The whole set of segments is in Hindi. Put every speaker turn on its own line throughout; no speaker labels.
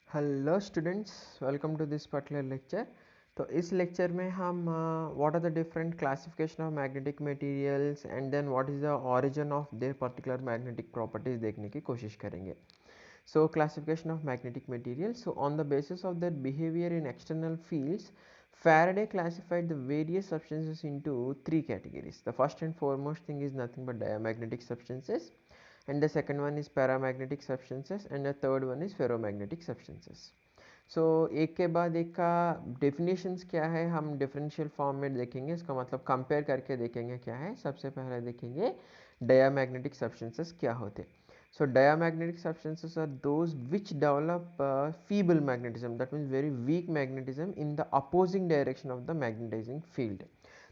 Hello students, welcome to this particular lecture. तो इस लेक्चर में हम what are the different classification of magnetic materials and then what is the origin of their particular magnetic properties देखने की कोशिश करेंगे। So classification of magnetic materials. So on the basis of their behavior in external fields, Faraday classified the various substances into three categories. The first and foremost thing is nothing but diamagnetic substances, and the second one is paramagnetic substances, and the third one is ferromagnetic substances. So एक के बाद एक का definitions क्या है हम differential form में देखेंगे, इसका मतलब compare करके देखेंगे क्या है। सबसे पहले देखेंगे diamagnetic substances क्या होते। So diamagnetic substances are those which develop feeble magnetism, that means very weak magnetism in the opposing direction of the magnetizing field.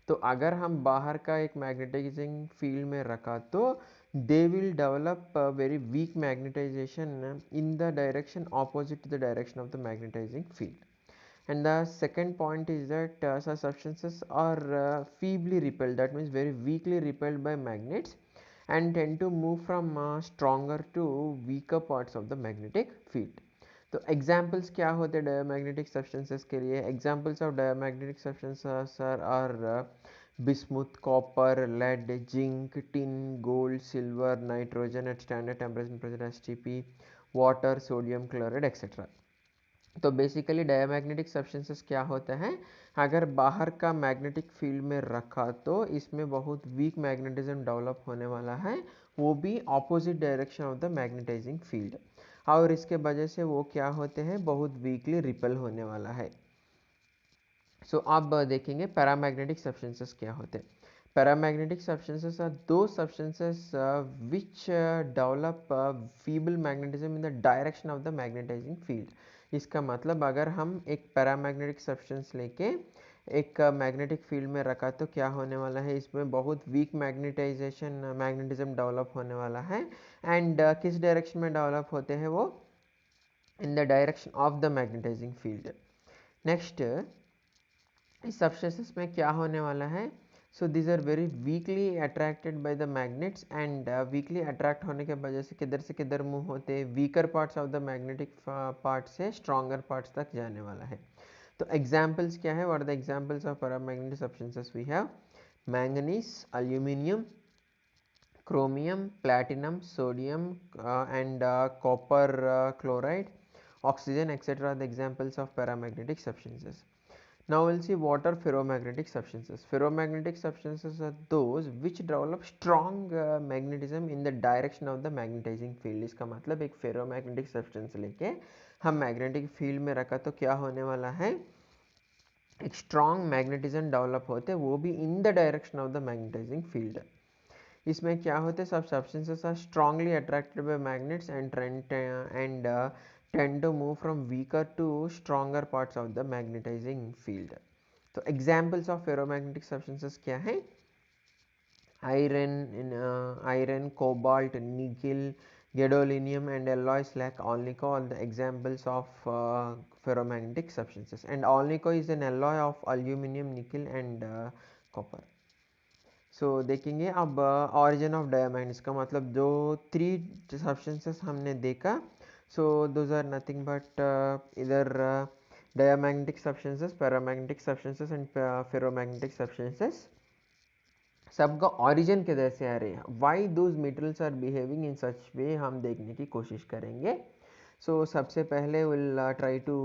तो अगर हम बाहर का एक मैग्नेटाइजिंग फील्ड में रखा तो they will develop a very weak magnetization in the direction opposite to the direction of the magnetizing field. And the second point is that such substances are feebly repelled, that means very weakly repelled by magnets, and tend to move from stronger to weaker parts of the magnetic field. तो एग्जाम्पल्स क्या होते हैं डायमैग्नेटिक सब्सटेंसेस के लिए। Examples of diamagnetic substances are bismuth, copper, lead, zinc, tin, gold, silver, nitrogen at standard temperature pressure STP, water, sodium chloride etc. तो बेसिकली डायमैग्नेटिक सब्सटेंसेस क्या होता है, अगर बाहर का मैग्नेटिक फील्ड में रखा तो इसमें बहुत वीक मैग्नेटिज्म डेवलप होने वाला है, वो भी opposite direction of the magnetizing field, और इसके वजह से वो क्या होते हैं, बहुत वीकली रिपेल होने वाला है। सो अब देखेंगे पैरामैग्नेटिक सब्सटेंसेस क्या होते हैं। Paramagnetic substances are those substances which develop feeble magnetism in the direction of the magnetizing field. इसका मतलब अगर हम एक पैरामैग्नेटिक सब्सटेंस लेके एक मैग्नेटिक फील्ड में रखा तो क्या होने वाला है, इसमें बहुत वीक मैग्नेटिज्म डेवलप होने वाला है। एंड किस डायरेक्शन में डेवलप होते हैं वो, in the direction of the magnetizing field. Next, इस सब्सटेंसेस में क्या होने वाला है, so these are very weakly attracted by the magnets, and weakly attract होने के वजह से किधर मूव होते हैं, weaker parts of the magnetic part से स्ट्रॉन्गर पार्ट्स तक जाने वाला है। तो एग्जाम्पल्स क्या है, what are the examples of paramagnetic substances, we have manganese, aluminium, chromium, platinum, sodium, and copper chloride, oxygen etc. are the examples of paramagnetic substances. Now we'll see what are ferromagnetic substances. Ferromagnetic substances are those which develop strong magnetism in the direction of the magnetizing field. इसका मतलब एक ferromagnetic substance लेके हम magnetic field में रखा तो क्या होने वाला है, एक strong magnetism डेवलप होते हैं, वो भी in the direction of the magnetizing field. इसमें क्या होते हैं, सब substances are strongly attracted by magnets and tend to move from weaker to stronger parts of the magnetizing field. तो examples of ferromagnetic substances क्या है, iron, cobalt, nickel, gadolinium and alloys like alnico are the examples of ferromagnetic substances, and alnico is an alloy of aluminum, nickel and copper. सो देखेंगे अब ऑरिजिन ऑफ डायमंड्स का मतलब जो थ्री सब्सटेंसेस हमने देखा, so those are nothing but इधर diamagnetic substances, paramagnetic substances and ferromagnetic substances, सबका ऑरिजिन किधर से आ रहे हैं, why those metals are behaving in such way, हम देखने की कोशिश करेंगे। सो सबसे पहले will try to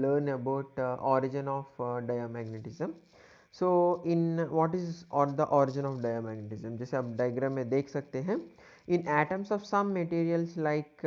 learn about origin of diamagnetism. So in what is और द ऑरिजिन ऑफ डायमैग्नेटिज्म, जैसे आप डायग्राम में देख सकते हैं, in atoms of some materials like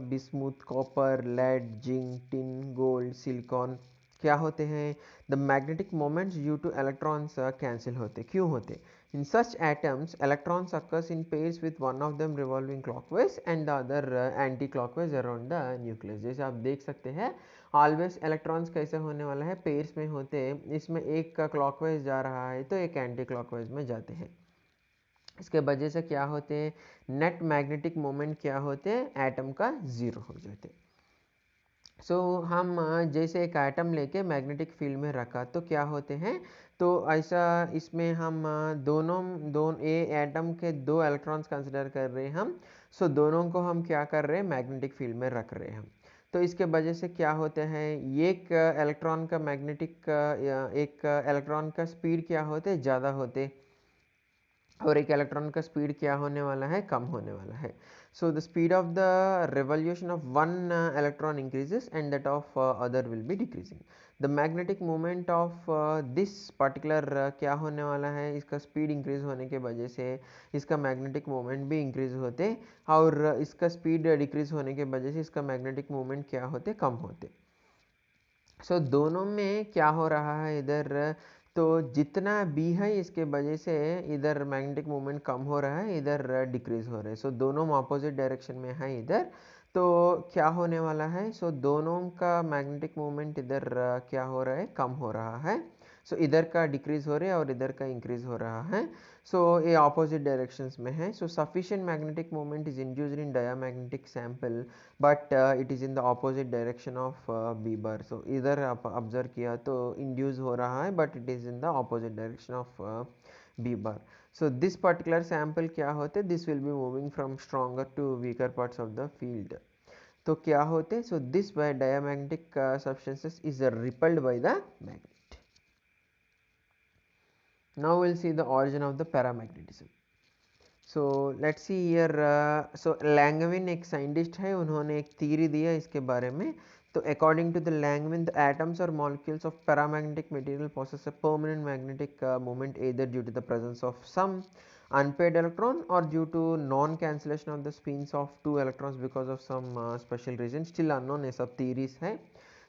bismuth, copper, lead, zinc, tin, gold, silicon, क्या होते हैं, the magnetic moments due to electrons cancel होते, क्यों होते, in such atoms electrons occurs in pairs with one of them revolving clockwise and the other anti-clockwise around the nucleus। जैसे आप देख सकते हैं ऑलवेज इलेक्ट्रॉन्स कैसे होने वाला है, पेयर्स में होते हैं, इसमें एक का क्लॉकवाइज जा रहा है तो एक एंटी क्लॉकवाइज में जाते हैं। इसके वजह से क्या होते हैं, नेट मैग्नेटिक मोमेंट क्या होते हैं, एटम का जीरो हो जाते हैं। सो हम जैसे एक एटम लेके मैग्नेटिक फील्ड में रखा तो क्या होते हैं, तो ऐसा इसमें हम दोनों ए एटम के दो इलेक्ट्रॉन्स कंसिडर कर रहे हैं हम, सो दोनों को हम क्या कर रहे हैं, मैग्नेटिक फील्ड में रख रहे हैं हम। तो इसके वजह से क्या होता है, एक इलेक्ट्रॉन का मैग्नेटिक एक इलेक्ट्रॉन का स्पीड क्या होते हैं, ज़्यादा होते, और एक इलेक्ट्रॉन का स्पीड क्या होने वाला है, कम होने वाला है. So the speed of the revolution of one electron increases and that of other will be decreasing. The magnetic moment of this particular क्या होने वाला है, इसका स्पीड इंक्रीज होने के वजह से इसका मैग्नेटिक मोमेंट भी इंक्रीज होते, और इसका स्पीड डिक्रीज होने के वजह से इसका मैग्नेटिक मोमेंट क्या होते, कम होते. सो दोनों में क्या हो रहा है इधर, तो जितना बी है इसके वजह से इधर मैग्नेटिक मोमेंट कम हो रहा है, इधर डिक्रीज हो रहा है. सो दोनों अपोजिट डायरेक्शन में है इधर. तो क्या होने वाला है, सो दोनों का मैग्नेटिक मोमेंट इधर क्या हो रहा है, कम हो रहा है. सो इधर का डिक्रीज हो रहा है और इधर का इंक्रीज हो रहा है. सो ये ऑपोजिट डायरेक्शंस में है. So sufficient magnetic moment is induced in diamagnetic sample, but it is in the opposite direction of B bar. So इधर आप ऑब्जर्व किया तो इंड्यूस हो रहा है, but it is in the opposite direction of B bar. So this particular sample क्या होते, this will be moving from stronger to weaker parts of the field. तो क्या होते, so this by diamagnetic substances is rippled by the magnet. Now we'll see the origin of the paramagnetism. So let's see here. So Langevin एक साइंटिस्ट है, उन्होंने एक थ्योरी दिया इसके बारे में. तो according to the Langevin, the atoms और molecules of paramagnetic material possess a permanent magnetic moment either due to the presence of some unpaired electron or due to non-cancellation of the spins of two electrons because of some special reason. Still unknown, ये सब theories है.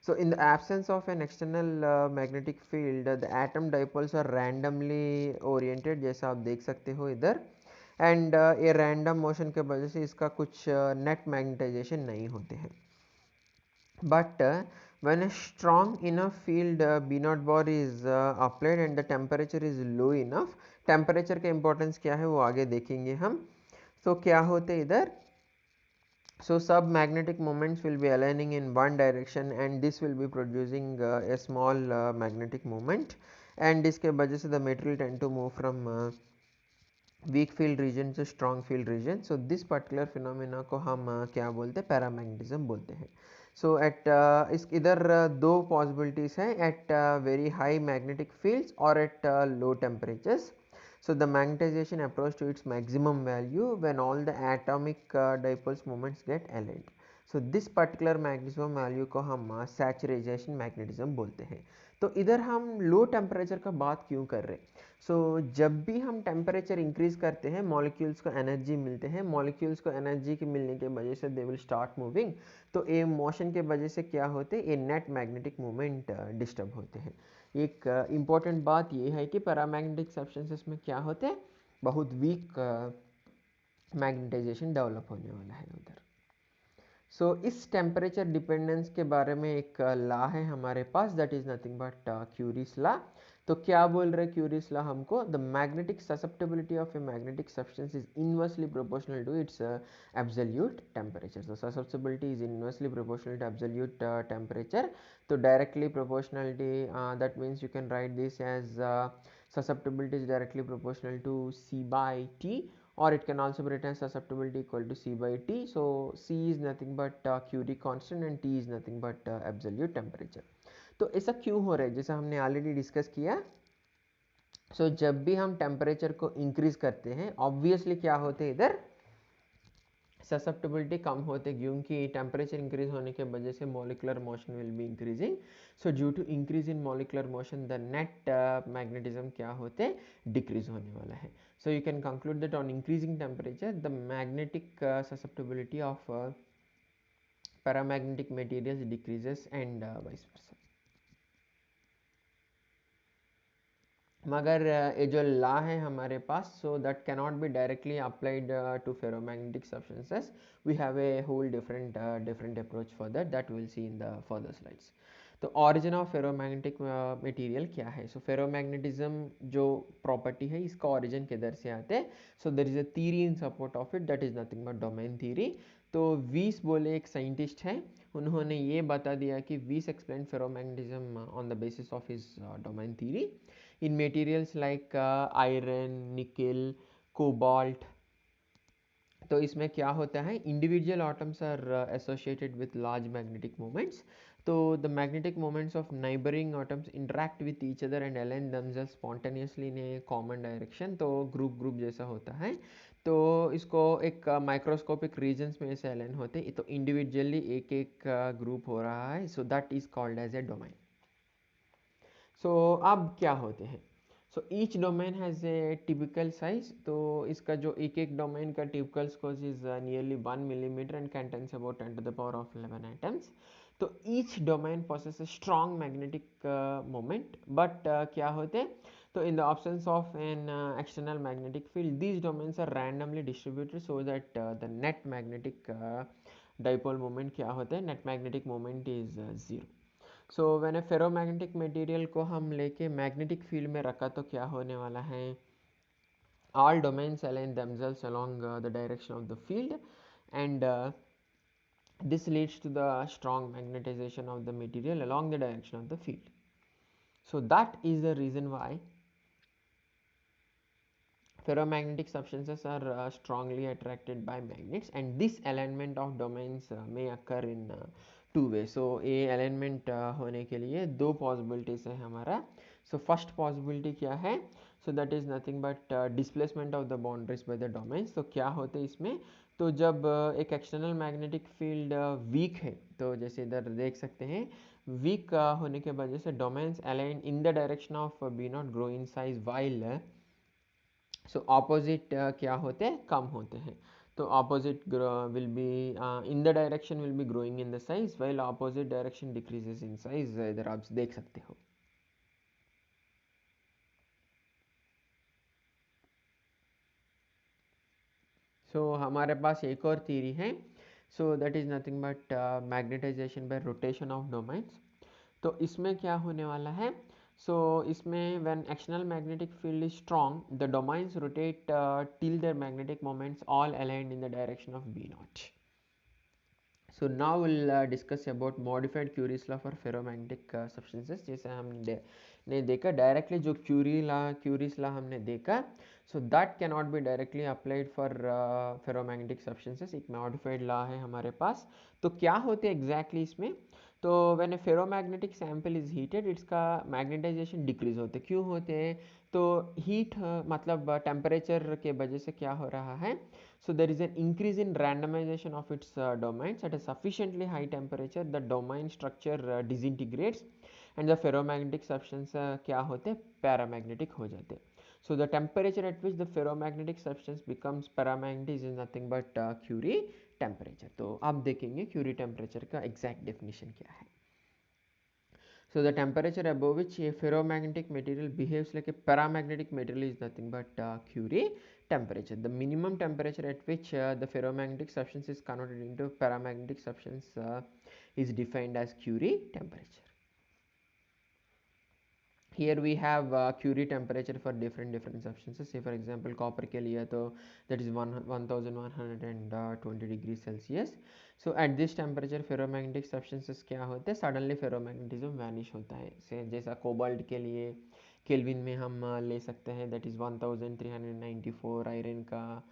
So in the absence of an external magnetic field, the atom dipoles are randomly oriented, जैसा आप देख सकते हो इधर. एंड ये रैंडम मोशन के वजह से इसका कुछ नेट मैग्नेटाइजेशन नहीं होते हैं. But when a strong enough field B naught bar is applied and the temperature is low enough, temperature का इंपॉर्टेंस क्या है वो आगे देखेंगे हम. तो क्या होते इधर, so sub magnetic moments will be aligning in one direction and this will be producing a small magnetic moment, and इसके वजह से the material tend to move from weak field region से strong field region. So this particular phenomena को हम क्या बोलते हैं, पैरामैग्नेटिज्म बोलते हैं. सो एट इस इधर दो पॉसिबिलिटीज़ हैं, at very high magnetic fields और at low temperatures. So the magnetization approach to its maximum value when all the atomic dipoles moments get aligned. So this particular maximum value को हम saturation magnetism बोलते हैं. तो इधर हम लो टेम्परेचर का बात क्यों कर रहे हैं, सो जब भी हम टेम्परेचर इंक्रीज करते हैं मॉलिक्यूल्स को एनर्जी मिलते हैं, मॉलिक्यूल्स को एनर्जी के मिलने के वजह से दे विल स्टार्ट मूविंग. तो ये मोशन के वजह से क्या होते हैं, ये नेट मैग्नेटिक मूवमेंट डिस्टर्ब होते हैं. एक इम्पॉर्टेंट बात ये है कि पैरामैग्नेटिक सब्सटेंसेस में क्या होते हैं, बहुत वीक मैग्नेटाइजेशन डेवलप होने वाला है उधर. सो इस टेम्परेचर डिपेंडेंस के बारे में एक लॉ है हमारे पास, that is nothing but Curie's law. तो क्या बोल रहे क्यूरीज लॉ हमको, the magnetic susceptibility of a magnetic substance is inversely proportional to its absolute temperature. तो susceptibility is inversely proportional to absolute temperature. तो directly proportionality, that means you can write this as susceptibility is directly proportional to C by T, or it can also be written as susceptibility equal to C by T. So C is nothing but Curie constant and T is nothing but absolute temperature. तो ऐसा क्यों हो रहा है, जैसा हमने ऑलरेडी डिस्कस किया. सो जब भी हम टेम्परेचर को इंक्रीज करते हैं ऑब्वियसली क्या होते हैं इधर, ससेप्टेबिलिटी कम होते क्योंकि टेम्परेचर इंक्रीज होने के वजह से molecular motion will be increasing. So due to increase in molecular motion the net magnetism क्या होते, डिक्रीज होने वाला है. So you can conclude that on increasing temperature the magnetic susceptibility of paramagnetic materials decreases and vice versa. मगर ये जो लॉ है हमारे पास, so that cannot be directly applied to ferromagnetic substances. We have a whole different approach for that will see in the further slides. तो ऑरिजिन ऑफ फेरोमैग्नेटिक मटेरियल क्या है, सो फेरोमैग्नेटिज्म जो प्रॉपर्टी है इसका ऑरिजिन किधर से आते हैं. So there is a theory in support of it, that is nothing but domain theory. तो वीस बोले एक साइंटिस्ट है, उन्होंने ये बता दिया कि वीस explain ferromagnetism on the basis of his domain theory in materials like iron, nickel, cobalt. तो इसमें क्या होता है, individual atoms are associated with large magnetic moments. तो the magnetic moments of neighbouring atoms interact with each other and align themselves spontaneously in a common direction. तो ग्रुप ग्रुप जैसा होता है. तो इसको एक माइक्रोस्कोपिक रीजन्स में ऐसे अलाइन होते हैं. तो इंडिविजुअली एक एक ग्रुप हो रहा है. So that is called as a domain. So अब क्या होते हैं, so each domain has a typical size. तो इसका जो एक एक डोमेन का typical size is nearly 1 millimeter and contains about 10 to the power of 11 atoms. तो each domain possess a strong magnetic moment. But क्या होते हैं, तो in the absence of an external magnetic field, these domains are randomly distributed so that the net magnetic dipole moment क्या होता है, net magnetic moment is 0. So when A ferromagnetic material को हम लेके मैग्नेटिक फील्ड में रखा तो क्या होने वाला है, all domains align themselves along the direction of the field, and this leads to the strong magnetization of the material along the direction of the field. So that is the reason why ferromagnetic substances are strongly attracted by magnets, and this alignment of domains may occur in two ways. So ये alignment होने के लिए दो possibilities है हमारा. So first possibility क्या है, so that is nothing but displacement of the boundaries by the domains. तो क्या होते हैं इसमें, तो जब एक एक्सटर्नल मैग्नेटिक फील्ड वीक है, तो जैसे इधर देख सकते हैं वीक होने के वजह से domains align in the direction of B not grow in size, while so opposite क्या होते हैं, कम होते हैं. तो opposite will be in the direction will be growing in the size, while opposite direction decreases in size. इधर आप देख सकते हो. सो हमारे पास एक और थ्योरी है. So that is nothing but magnetization by rotation of domains. तो इसमें क्या होने वाला है, so इसमें when external magnetic field is strong, the domains rotate till their magnetic moments all aligned in the direction of B naught. So now we'll discuss about modified Curie's law for ferromagnetic substances. जैसे हमने देखा डायरेक्टली जो Curie's law हमने देखा, so that cannot be directly applied for ferromagnetic substances. एक modified law है हमारे पास. तो क्या होते हैं exactly इसमें, तो when A ferromagnetic sample is heated, इसका मैग्नेटाइजेशन डिक्रीज होते. क्यों होते हैं, तो हीट मतलब टेम्परेचर के वजह से क्या हो रहा है, so there is an increase in randomization of its domains at a sufficiently high temperature. The domain structure disintegrates and the ferromagnetic substance क्या होते, paramagnetic हो जाते. So the temperature at which the ferromagnetic substance becomes paramagnetic is nothing but Curie temperature. तो अब देखेंगे Curie temperature का exact definition क्या है. So the temperature above which a ferromagnetic material behaves like a paramagnetic material is nothing but Curie temperature. The minimum temperature at which the ferromagnetic substance is converted into paramagnetic substance is defined as Curie temperature. Here we have Curie temperature for different substances. Say for example copper के लिए तो that is 1120 degrees Celsius. So at this temperature ferromagnetic substances क्या होते हैं, suddenly ferromagnetism vanish होता है. जैसा कोबाल्ट के लिए केल्विन में हम ले सकते हैं, that is 1394 आयरन का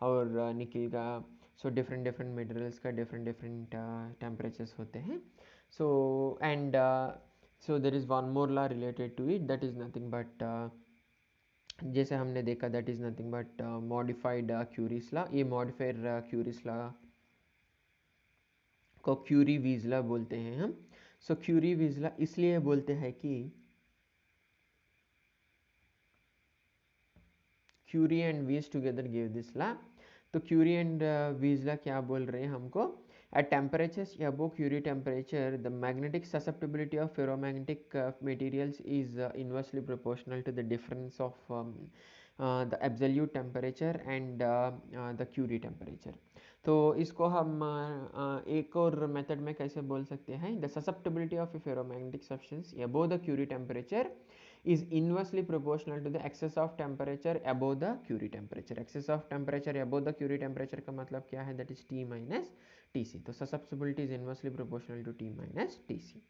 और निकिल का. So different materials का different temperatures होते हैं. So and so there is one more law related to it, that is nothing but जैसे हमने देखा that is nothing but modified Curie's law. ये modified Curie's law को Curie-Weiss law बोलते हैं हम. So Curie-Weiss law इसलिए बोलते हैं कि Curie and Weiss together gave this law. तो Curie and Weiss law क्या बोल रहे हैं हमको, at temperatures above Curie temperature, the magnetic susceptibility of ferromagnetic materials is inversely proportional to the difference of the absolute temperature and the Curie temperature. तो इसको हम एक और मेथड में कैसे बोल सकते हैं, the susceptibility of a ferromagnetic substance above the Curie temperature is inversely proportional to the excess of temperature above the Curie temperature. Excess of temperature above the Curie temperature का मतलब क्या है, that is T minus Tc. तो susceptibility is inversely proportional to T minus Tc.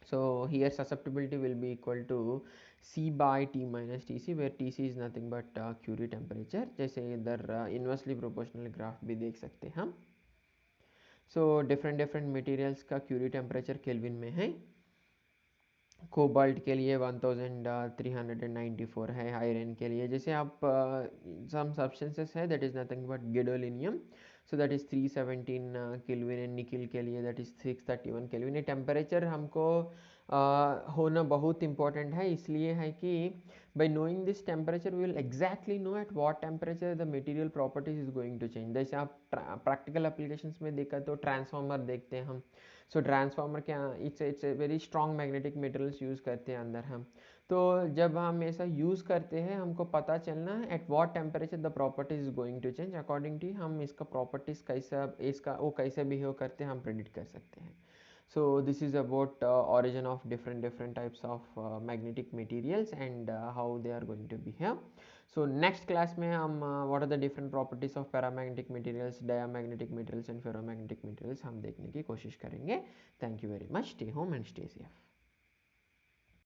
So here susceptibility will be equal to C by T minus Tc, where Tc is nothing but Curie temperature. जैसे इधर inversely proportional graph भी देख सकते हैं हम. So different materials का Curie temperature Kelvin में है. कोबाल्ट के लिए 1394 है, आयरन के लिए. जैसे आप सम सब्सटेंसेस है that is nothing but gadolinium, so that is 317 kelvin. And nickel के लिए दैट इज़ 631 केल्विन. ये टेम्परेचर हमको होना बहुत इंपॉर्टेंट है, इसलिए है कि by knowing this temperature we will exactly know at what temperature the material properties is going to change. जैसे आप प्रैक्टिकल एप्लीकेशंस में देखा तो ट्रांसफार्मर देखते हैं हम. सो ट्रांसफार्मर क्या, it's a very strong magnetic materials use करते हैं अंदर हम. तो जब हम ऐसा यूज़ करते हैं हमको पता चलना है at what temperature the properties is going to change. Accordingly हम इसका प्रॉपर्टीज कैसा, इसका वो कैसे बिहेव करते हैं हम प्रेडिक्ट कर सकते हैं. So this is about origin of different types of magnetic materials and how they are going to behave. So next class में हम what are the different properties of paramagnetic materials, diamagnetic materials and ferromagnetic materials हम देखने की कोशिश करेंगे. Thank you very much. Stay home and stay safe.